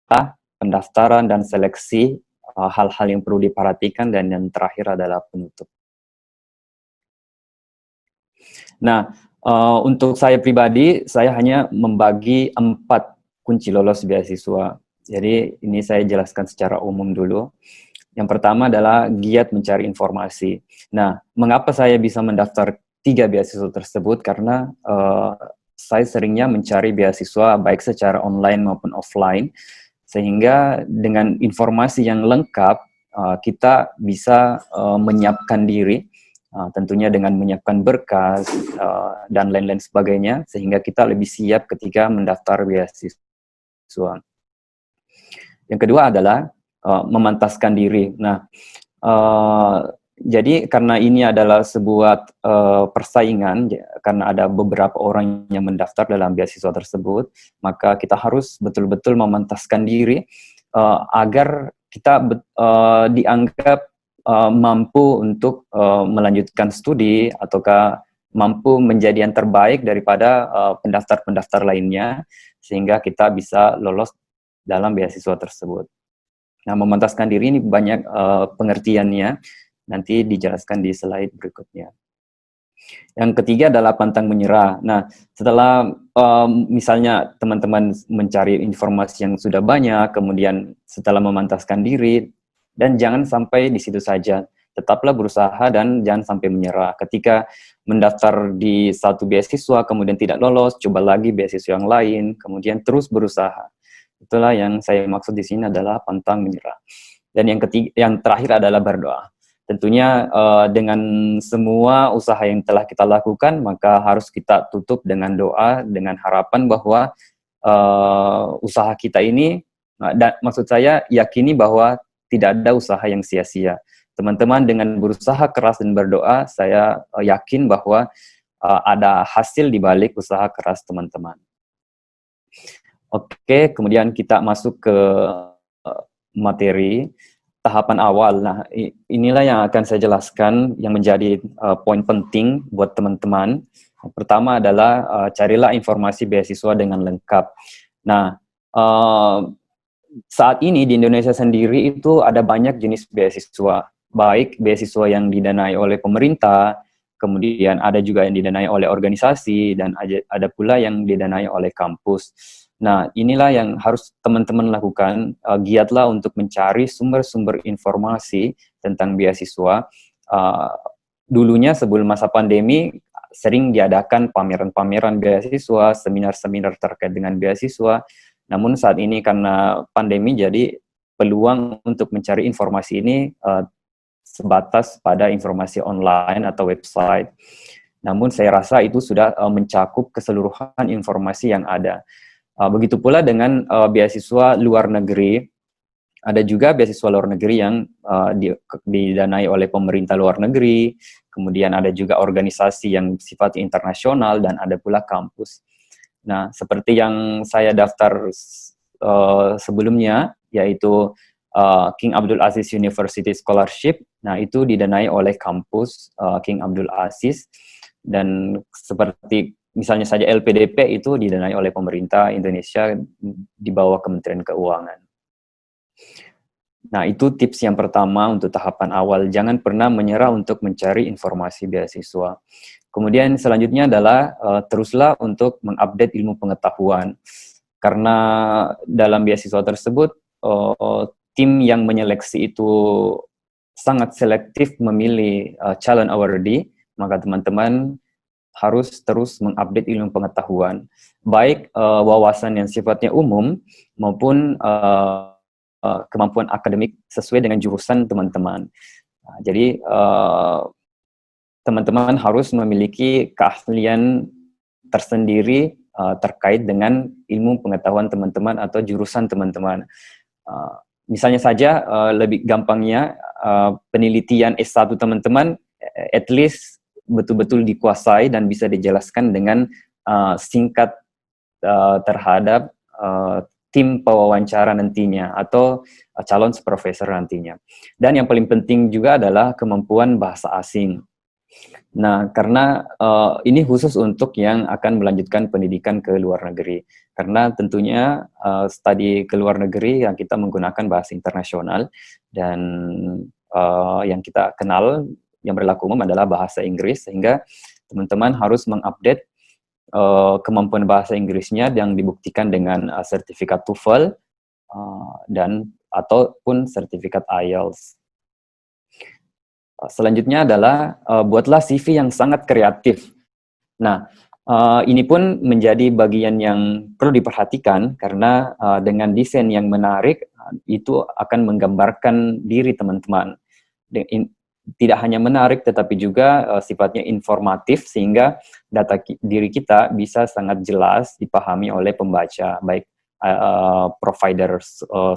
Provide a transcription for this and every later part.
pendaftaran dan seleksi, hal-hal yang perlu diperhatikan, dan yang terakhir adalah penutup. Nah, untuk saya pribadi, saya hanya membagi 4 kunci lolos beasiswa. Jadi ini saya jelaskan secara umum dulu. Yang pertama adalah giat mencari informasi. Nah, mengapa saya bisa mendaftar 3 beasiswa tersebut? Karena saya seringnya mencari beasiswa baik secara online maupun offline, sehingga dengan informasi yang lengkap kita bisa menyiapkan diri, tentunya dengan menyiapkan berkas dan lain-lain sebagainya, sehingga kita lebih siap ketika mendaftar beasiswa. Yang kedua adalah memantaskan diri. Nah, jadi karena ini adalah sebuah persaingan, karena ada beberapa orang yang mendaftar dalam beasiswa tersebut, maka kita harus betul-betul memantaskan diri agar kita dianggap mampu untuk melanjutkan studi, ataukah mampu menjadi yang terbaik daripada pendaftar-pendaftar lainnya, sehingga kita bisa lolos dalam beasiswa tersebut. Nah, memantaskan diri ini banyak pengertiannya, nanti dijelaskan di slide berikutnya. Yang ketiga adalah pantang menyerah. Nah, setelah misalnya teman-teman mencari informasi yang sudah banyak, kemudian setelah memantaskan diri, dan jangan sampai di situ saja. Tetaplah berusaha dan jangan sampai menyerah. Ketika mendaftar di satu beasiswa, kemudian tidak lolos, coba lagi beasiswa yang lain, kemudian terus berusaha. Itulah yang saya maksud di sini adalah pantang menyerah. Dan yang ketiga, yang terakhir adalah berdoa. Tentunya dengan semua usaha yang telah kita lakukan, maka harus kita tutup dengan doa, dengan harapan bahwa usaha kita ini, dan maksud saya yakini bahwa tidak ada usaha yang sia-sia. Teman-teman dengan berusaha keras dan berdoa, saya yakin bahwa ada hasil di balik usaha keras teman-teman. Oke, kemudian kita masuk ke materi tahapan awal. Nah, inilah yang akan saya jelaskan yang menjadi poin penting buat teman-teman. Pertama adalah carilah informasi beasiswa dengan lengkap. Nah, saat ini di Indonesia sendiri itu ada banyak jenis beasiswa, baik beasiswa yang didanai oleh pemerintah, kemudian ada juga yang didanai oleh organisasi, dan ada pula yang didanai oleh kampus. Nah, inilah yang harus teman-teman lakukan, giatlah untuk mencari sumber-sumber informasi tentang beasiswa. Dulunya sebelum masa pandemi, sering diadakan pameran-pameran beasiswa, seminar-seminar terkait dengan beasiswa. Namun saat ini karena pandemi, jadi peluang untuk mencari informasi ini sebatas pada informasi online atau website. Namun saya rasa itu sudah mencakup keseluruhan informasi yang ada. Begitu pula dengan beasiswa luar negeri. Ada juga beasiswa luar negeri yang didanai oleh pemerintah luar negeri, kemudian ada juga organisasi yang sifatnya internasional, dan ada pula kampus. Nah, seperti yang saya daftar sebelumnya, yaitu King Abdul Aziz University Scholarship. Nah, itu didanai oleh kampus King Abdul Aziz, dan seperti misalnya saja LPDP itu didanai oleh pemerintah Indonesia di bawah Kementerian Keuangan. Nah, itu tips yang pertama untuk tahapan awal. Jangan pernah menyerah untuk mencari informasi beasiswa. Kemudian selanjutnya adalah teruslah untuk mengupdate ilmu pengetahuan. Karena dalam beasiswa tersebut, tim yang menyeleksi itu sangat selektif memilih calon awardee, maka teman-teman harus terus mengupdate ilmu pengetahuan, baik wawasan yang sifatnya umum maupun kemampuan akademik sesuai dengan jurusan teman-teman. Nah, jadi teman-teman harus memiliki keahlian tersendiri terkait dengan ilmu pengetahuan teman-teman atau jurusan teman-teman. Misalnya saja lebih gampangnya penelitian S1 teman-teman at least betul-betul dikuasai dan bisa dijelaskan dengan singkat terhadap tim pewawancara nantinya atau calon supervisor nantinya. Dan yang paling penting juga adalah kemampuan bahasa asing. Nah, karena ini khusus untuk yang akan melanjutkan pendidikan ke luar negeri. Karena tentunya studi ke luar negeri yang kita menggunakan bahasa internasional dan yang kita kenal yang berlaku umum adalah bahasa Inggris, sehingga teman-teman harus mengupdate kemampuan bahasa Inggrisnya yang dibuktikan dengan sertifikat TOEFL dan ataupun sertifikat IELTS. Selanjutnya adalah buatlah CV yang sangat kreatif. Nah, ini pun menjadi bagian yang perlu diperhatikan karena dengan desain yang menarik itu akan menggambarkan diri teman-teman. Tidak hanya menarik tetapi juga sifatnya informatif sehingga diri kita bisa sangat jelas dipahami oleh pembaca, baik provider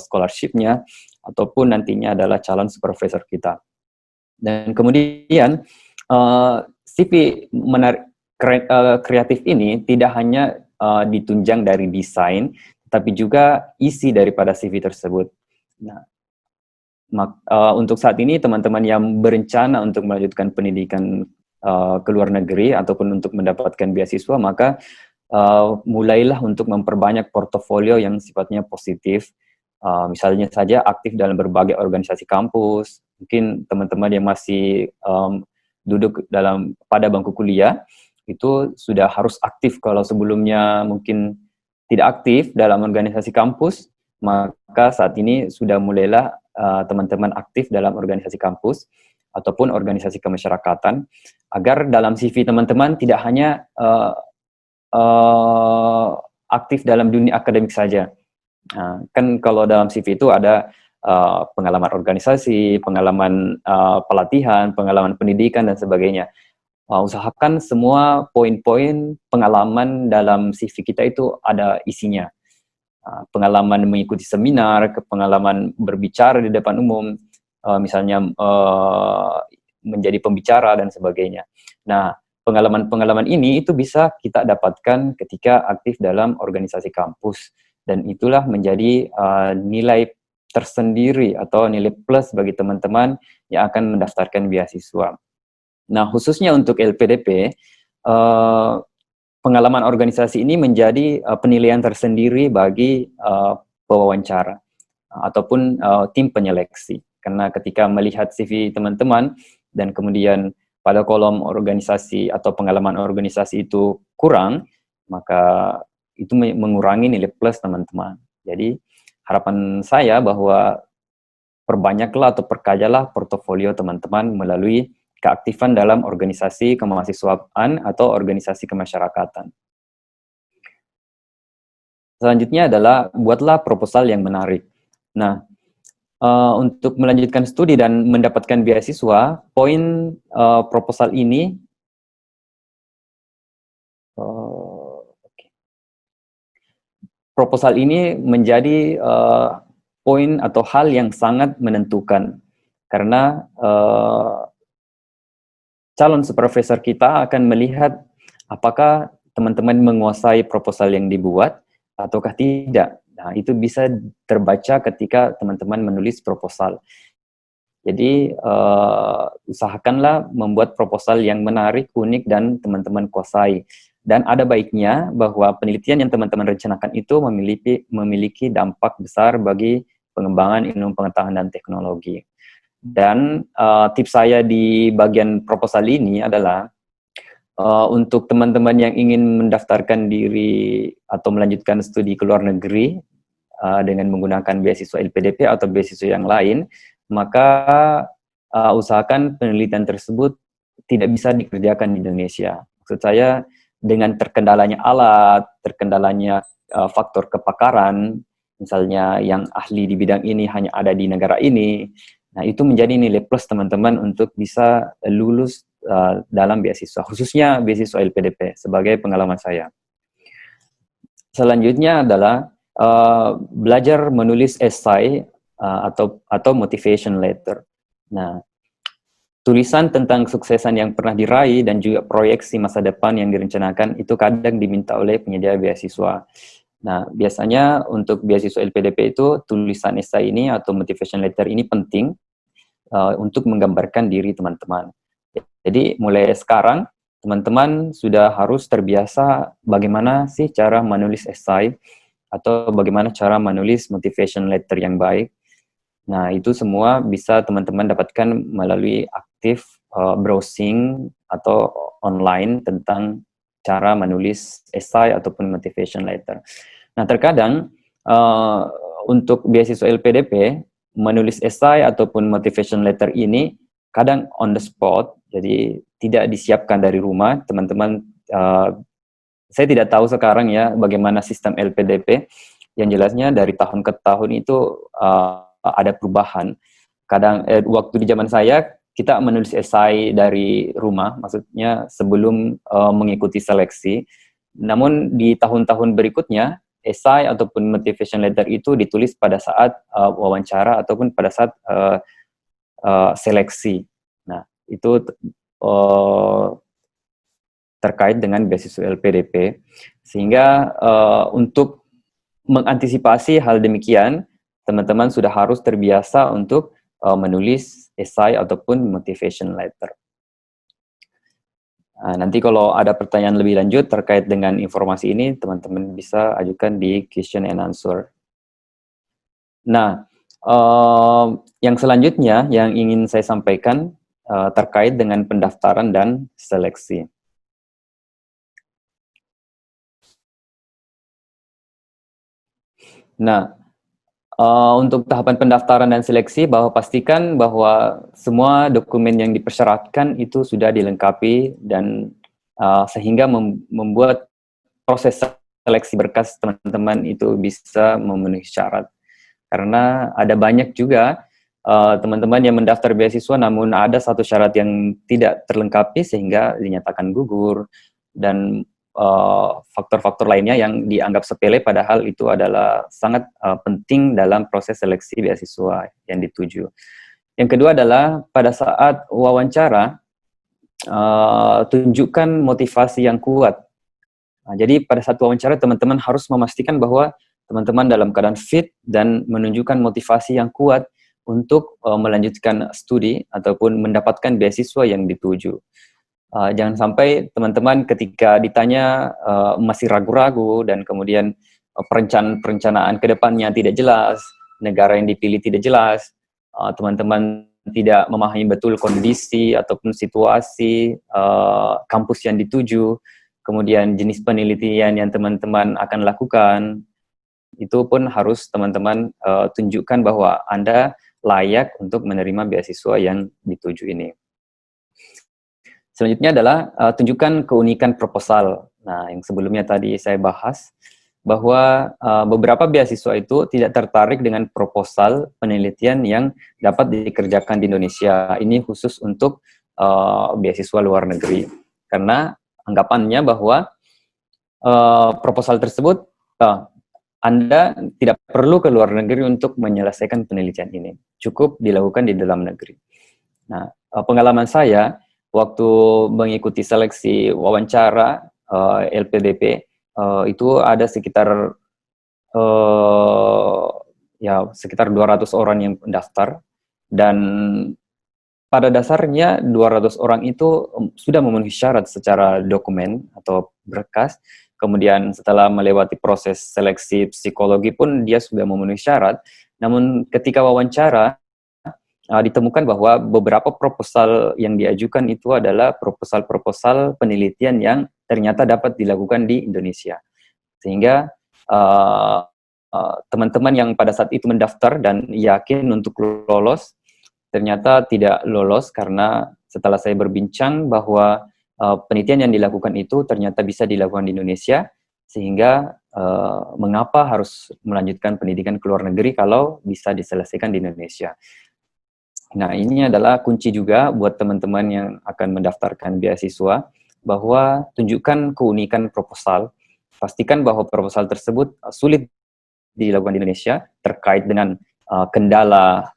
scholarship-nya ataupun nantinya adalah calon supervisor kita. Dan kemudian CV kreatif ini tidak hanya ditunjang dari desain, tapi juga isi daripada CV tersebut. Nah, untuk saat ini teman-teman yang berencana untuk melanjutkan pendidikan ke luar negeri ataupun untuk mendapatkan beasiswa, maka mulailah untuk memperbanyak portofolio yang sifatnya positif. Misalnya saja aktif dalam berbagai organisasi kampus. Mungkin teman-teman yang masih duduk pada bangku kuliah itu sudah harus aktif. Kalau sebelumnya mungkin tidak aktif dalam organisasi kampus, maka saat ini sudah mulailah teman-teman aktif dalam organisasi kampus ataupun organisasi kemasyarakatan, agar dalam CV teman-teman tidak hanya aktif dalam dunia akademik saja. Kan kalau dalam CV itu ada pengalaman organisasi, pengalaman pelatihan, pengalaman pendidikan, dan sebagainya. Usahakan semua poin-poin pengalaman dalam CV kita itu ada isinya. Pengalaman mengikuti seminar, pengalaman berbicara di depan umum, misalnya menjadi pembicara, dan sebagainya. Nah, pengalaman-pengalaman ini itu bisa kita dapatkan ketika aktif dalam organisasi kampus. Dan itulah menjadi nilai tersendiri atau nilai plus bagi teman-teman yang akan mendaftarkan beasiswa. Nah, khususnya untuk LPDP, pengalaman organisasi ini menjadi penilaian tersendiri bagi pewawancara ataupun tim penyeleksi. Karena ketika melihat CV teman-teman dan kemudian pada kolom organisasi atau pengalaman organisasi itu kurang, maka itu mengurangi nilai plus teman-teman. Jadi harapan saya bahwa perbanyaklah atau perkayalah portofolio teman-teman melalui keaktifan dalam organisasi kemahasiswaan atau organisasi kemasyarakatan. Selanjutnya adalah buatlah proposal yang menarik. Nah, untuk melanjutkan studi dan mendapatkan beasiswa, poin proposal ini menjadi poin atau hal yang sangat menentukan, karena calon supervisor kita akan melihat apakah teman-teman menguasai proposal yang dibuat ataukah tidak. Nah, itu bisa terbaca ketika teman-teman menulis proposal. Jadi, usahakanlah membuat proposal yang menarik, unik, dan teman-teman kuasai. Dan ada baiknya bahwa penelitian yang teman-teman rencanakan itu memiliki dampak besar bagi pengembangan ilmu pengetahuan dan teknologi. Dan tips saya di bagian proposal ini adalah untuk teman-teman yang ingin mendaftarkan diri atau melanjutkan studi ke luar negeri dengan menggunakan beasiswa LPDP atau beasiswa yang lain, maka usahakan penelitian tersebut tidak bisa dikerjakan di Indonesia. Maksud saya, dengan terkendalanya alat, terkendalanya faktor kepakaran, misalnya yang ahli di bidang ini hanya ada di negara ini, nah itu menjadi nilai plus teman-teman untuk bisa lulus dalam beasiswa, khususnya beasiswa LPDP, sebagai pengalaman saya. Selanjutnya adalah belajar menulis esai atau motivation letter. Nah, tulisan tentang kesuksesan yang pernah diraih dan juga proyeksi masa depan yang direncanakan itu kadang diminta oleh penyedia beasiswa. Nah, biasanya untuk beasiswa LPDP itu tulisan esai ini atau motivation letter ini penting untuk menggambarkan diri teman-teman. Jadi mulai sekarang teman-teman sudah harus terbiasa bagaimana sih cara menulis esai atau bagaimana cara menulis motivation letter yang baik. Nah, itu semua bisa teman-teman dapatkan melalui aktif browsing atau online tentang cara menulis esai ataupun motivation letter. Nah, terkadang uh, untuk beasiswa LPDP, menulis esai ataupun motivation letter ini kadang on the spot, jadi tidak disiapkan dari rumah. Teman-teman, saya tidak tahu sekarang ya bagaimana sistem LPDP. Yang jelasnya dari tahun ke tahun itu ada perubahan. Kadang waktu di zaman saya kita menulis esai dari rumah, maksudnya sebelum mengikuti seleksi. Namun di tahun-tahun berikutnya, esai ataupun motivation letter itu ditulis pada saat wawancara ataupun pada saat seleksi. Nah, itu terkait dengan beasiswa LPDP, sehingga untuk mengantisipasi hal demikian, teman-teman sudah harus terbiasa untuk menulis esai ataupun motivation letter. Nanti kalau ada pertanyaan lebih lanjut terkait dengan informasi ini, teman-teman bisa ajukan di question and answer. Nah, yang selanjutnya yang ingin saya sampaikan terkait dengan pendaftaran dan seleksi. Nah, untuk tahapan pendaftaran dan seleksi, bahwa pastikan bahwa semua dokumen yang dipersyaratkan itu sudah dilengkapi dan sehingga membuat proses seleksi berkas teman-teman itu bisa memenuhi syarat. Karena ada banyak juga teman-teman yang mendaftar beasiswa namun ada satu syarat yang tidak terlengkapi sehingga dinyatakan gugur, dan faktor-faktor lainnya yang dianggap sepele padahal itu adalah sangat penting dalam proses seleksi beasiswa yang dituju. Yang kedua adalah pada saat wawancara, tunjukkan motivasi yang kuat. Nah, jadi pada saat wawancara teman-teman harus memastikan bahwa teman-teman dalam keadaan fit dan menunjukkan motivasi yang kuat untuk melanjutkan studi ataupun mendapatkan beasiswa yang dituju. Jangan sampai teman-teman ketika ditanya masih ragu-ragu dan kemudian perencanaan ke depannya tidak jelas, negara yang dipilih tidak jelas, teman-teman tidak memahami betul kondisi ataupun situasi kampus yang dituju, kemudian jenis penelitian yang teman-teman akan lakukan, itu pun harus teman-teman tunjukkan bahwa Anda layak untuk menerima beasiswa yang dituju ini. Selanjutnya adalah tunjukkan keunikan proposal. Nah, yang sebelumnya tadi saya bahas bahwa beberapa beasiswa itu tidak tertarik dengan proposal penelitian yang dapat dikerjakan di Indonesia. Ini khusus untuk beasiswa luar negeri. Karena anggapannya bahwa proposal tersebut Anda tidak perlu ke luar negeri untuk menyelesaikan penelitian ini. Cukup dilakukan di dalam negeri. Nah, pengalaman saya waktu mengikuti seleksi wawancara LPDP itu ada sekitar sekitar 200 orang yang mendaftar, dan pada dasarnya 200 orang itu sudah memenuhi syarat secara dokumen atau berkas. Kemudian setelah melewati proses seleksi psikologi pun dia sudah memenuhi syarat. Namun ketika wawancara ditemukan bahwa beberapa proposal yang diajukan itu adalah proposal-proposal penelitian yang ternyata dapat dilakukan di Indonesia. Sehingga teman-teman yang pada saat itu mendaftar dan yakin untuk lolos, ternyata tidak lolos karena setelah saya berbincang bahwa penelitian yang dilakukan itu ternyata bisa dilakukan di Indonesia, sehingga mengapa harus melanjutkan pendidikan ke luar negeri kalau bisa diselesaikan di Indonesia. Nah, ini adalah kunci juga buat teman-teman yang akan mendaftarkan beasiswa, bahwa tunjukkan keunikan proposal. Pastikan bahwa proposal tersebut sulit dilakukan di Indonesia terkait dengan kendala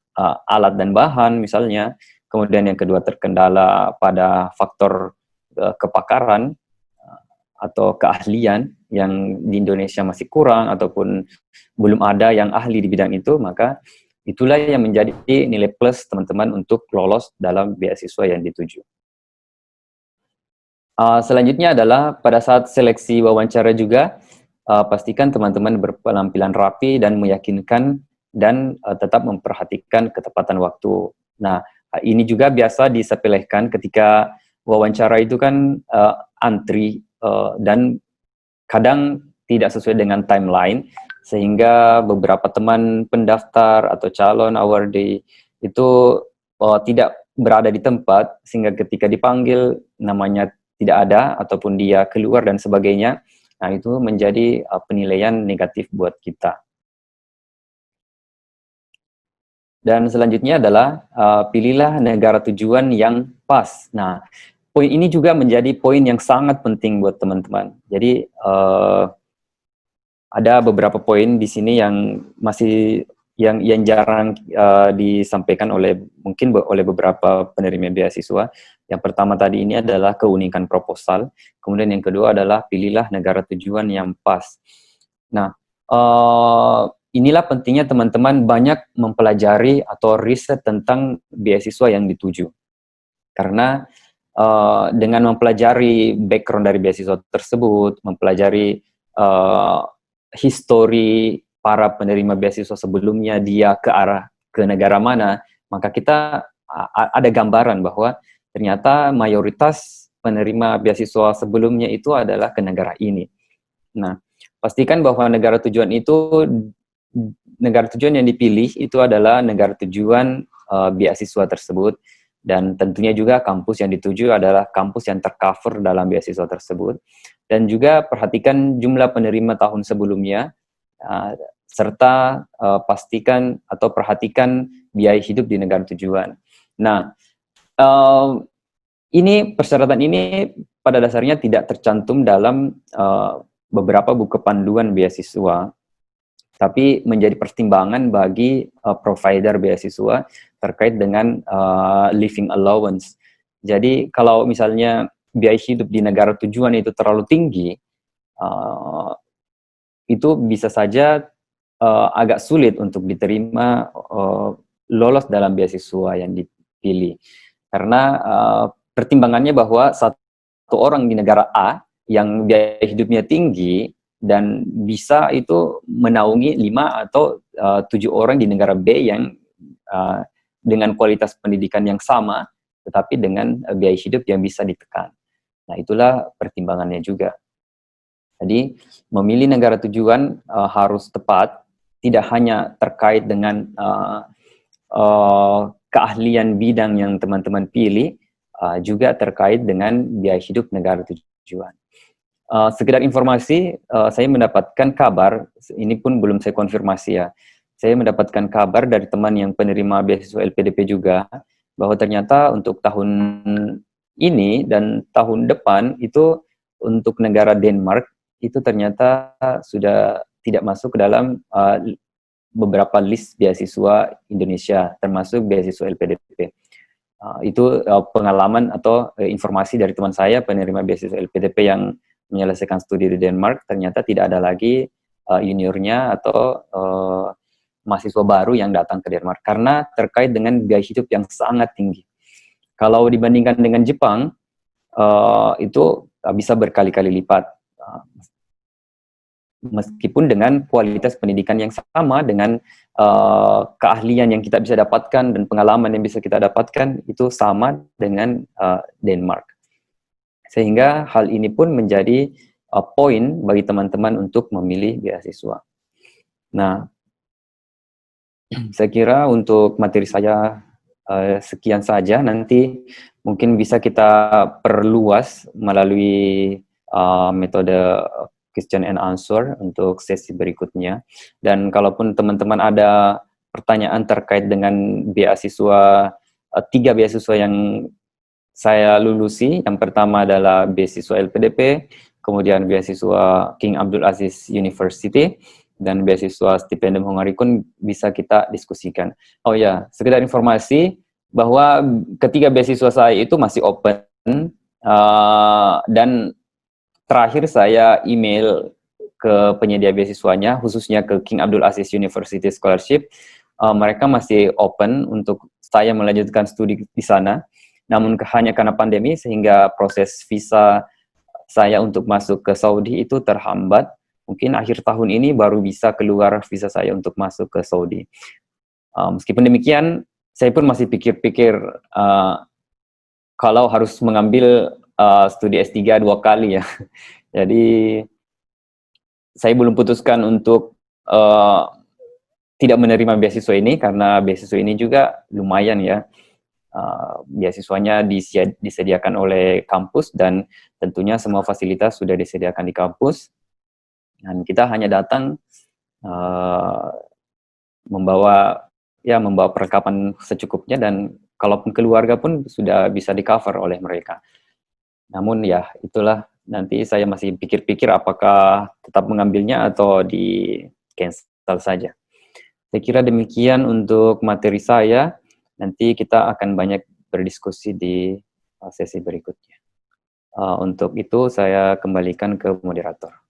alat dan bahan misalnya. Kemudian yang kedua terkendala pada faktor kepakaran atau keahlian yang di Indonesia masih kurang ataupun belum ada yang ahli di bidang itu, maka itulah yang menjadi nilai plus teman-teman untuk lolos dalam beasiswa yang dituju. Selanjutnya adalah pada saat seleksi wawancara juga, pastikan teman-teman berpenampilan rapi dan meyakinkan dan tetap memperhatikan ketepatan waktu. Nah, ini juga biasa disepelekan ketika wawancara itu kan antri dan kadang tidak sesuai dengan timeline, sehingga beberapa teman pendaftar atau calon awardee itu tidak berada di tempat, sehingga ketika dipanggil namanya tidak ada ataupun dia keluar dan sebagainya. Nah, itu menjadi penilaian negatif buat kita. Dan selanjutnya adalah pilihlah negara tujuan yang pas. Nah, poin ini juga menjadi poin yang sangat penting buat teman-teman. Jadi ada beberapa poin di sini yang masih yang jarang disampaikan oleh beberapa penerima beasiswa. Yang pertama tadi ini adalah keunikan proposal, kemudian yang kedua adalah pilihlah negara tujuan yang pas. Nah, inilah pentingnya teman-teman banyak mempelajari atau riset tentang beasiswa yang dituju. Karena dengan mempelajari background dari beasiswa tersebut, mempelajari histori para penerima beasiswa sebelumnya, dia ke negara mana, maka kita ada gambaran bahwa ternyata mayoritas penerima beasiswa sebelumnya itu adalah ke negara ini. Nah, pastikan bahwa negara tujuan yang dipilih itu adalah negara tujuan beasiswa tersebut, dan tentunya juga kampus yang dituju adalah kampus yang tercover dalam beasiswa tersebut. Dan juga perhatikan jumlah penerima tahun sebelumnya, serta pastikan atau perhatikan biaya hidup di negara tujuan. Nah, persyaratan ini pada dasarnya tidak tercantum dalam beberapa buku panduan beasiswa, tapi menjadi pertimbangan bagi provider beasiswa terkait dengan living allowance. Jadi kalau misalnya biaya hidup di negara tujuan itu terlalu tinggi, itu bisa saja agak sulit untuk diterima lolos dalam beasiswa yang dipilih. Karena pertimbangannya bahwa satu orang di negara A yang biaya hidupnya tinggi dan bisa itu menaungi 5 atau 7 orang di negara B yang dengan kualitas pendidikan yang sama, tetapi dengan biaya hidup yang bisa ditekan. Nah, itulah pertimbangannya juga. Jadi, memilih negara tujuan harus tepat, tidak hanya terkait dengan keahlian bidang yang teman-teman pilih, juga terkait dengan biaya hidup negara tujuan. Sekedar informasi, saya mendapatkan kabar, ini pun belum saya konfirmasi ya, saya mendapatkan kabar dari teman yang penerima beasiswa LPDP juga, bahwa ternyata untuk tahun ini dan tahun depan itu untuk negara Denmark itu ternyata sudah tidak masuk ke dalam beberapa list beasiswa Indonesia, termasuk beasiswa LPDP. Itu pengalaman atau informasi dari teman saya penerima beasiswa LPDP yang menyelesaikan studi di Denmark, ternyata tidak ada lagi juniornya atau mahasiswa baru yang datang ke Denmark karena terkait dengan biaya hidup yang sangat tinggi. Kalau dibandingkan dengan Jepang, itu bisa berkali-kali lipat. Meskipun dengan kualitas pendidikan yang sama, dengan keahlian yang kita bisa dapatkan dan pengalaman yang bisa kita dapatkan, itu sama dengan Denmark. Sehingga hal ini pun menjadi poin bagi teman-teman untuk memilih beasiswa. Nah, saya kira untuk materi saya sekian saja. Nanti mungkin bisa kita perluas melalui metode question and answer untuk sesi berikutnya. Dan kalaupun teman-teman ada pertanyaan terkait dengan beasiswa, 3 beasiswa yang saya lulusi, yang pertama adalah beasiswa LPDP, kemudian beasiswa King Abdul Aziz University, dan beasiswa Stipendium Hongaricum, bisa kita diskusikan. Oh ya, sekedar informasi bahwa ketiga beasiswa saya itu masih open, dan terakhir saya email ke penyedia beasiswanya, khususnya ke King Abdul Aziz University Scholarship, mereka masih open untuk saya melanjutkan studi di sana. namun hanya karena pandemi sehingga proses visa saya untuk masuk ke Saudi itu terhambat. Mungkin akhir tahun ini baru bisa keluar visa saya untuk masuk ke Saudi. Meskipun demikian, saya pun masih pikir-pikir kalau harus mengambil studi S3 2 kali ya. Jadi saya belum putuskan untuk tidak menerima beasiswa ini karena beasiswa ini juga lumayan ya. Beasiswanya disediakan oleh kampus dan tentunya semua fasilitas sudah disediakan di kampus. Dan kita hanya datang membawa perlengkapan secukupnya dan kalaupun keluarga pun sudah bisa di-cover oleh mereka. Namun ya itulah, nanti saya masih pikir-pikir apakah tetap mengambilnya atau di-cancel saja. Saya kira demikian untuk materi saya. Nanti kita akan banyak berdiskusi di sesi berikutnya. Untuk itu saya kembalikan ke moderator.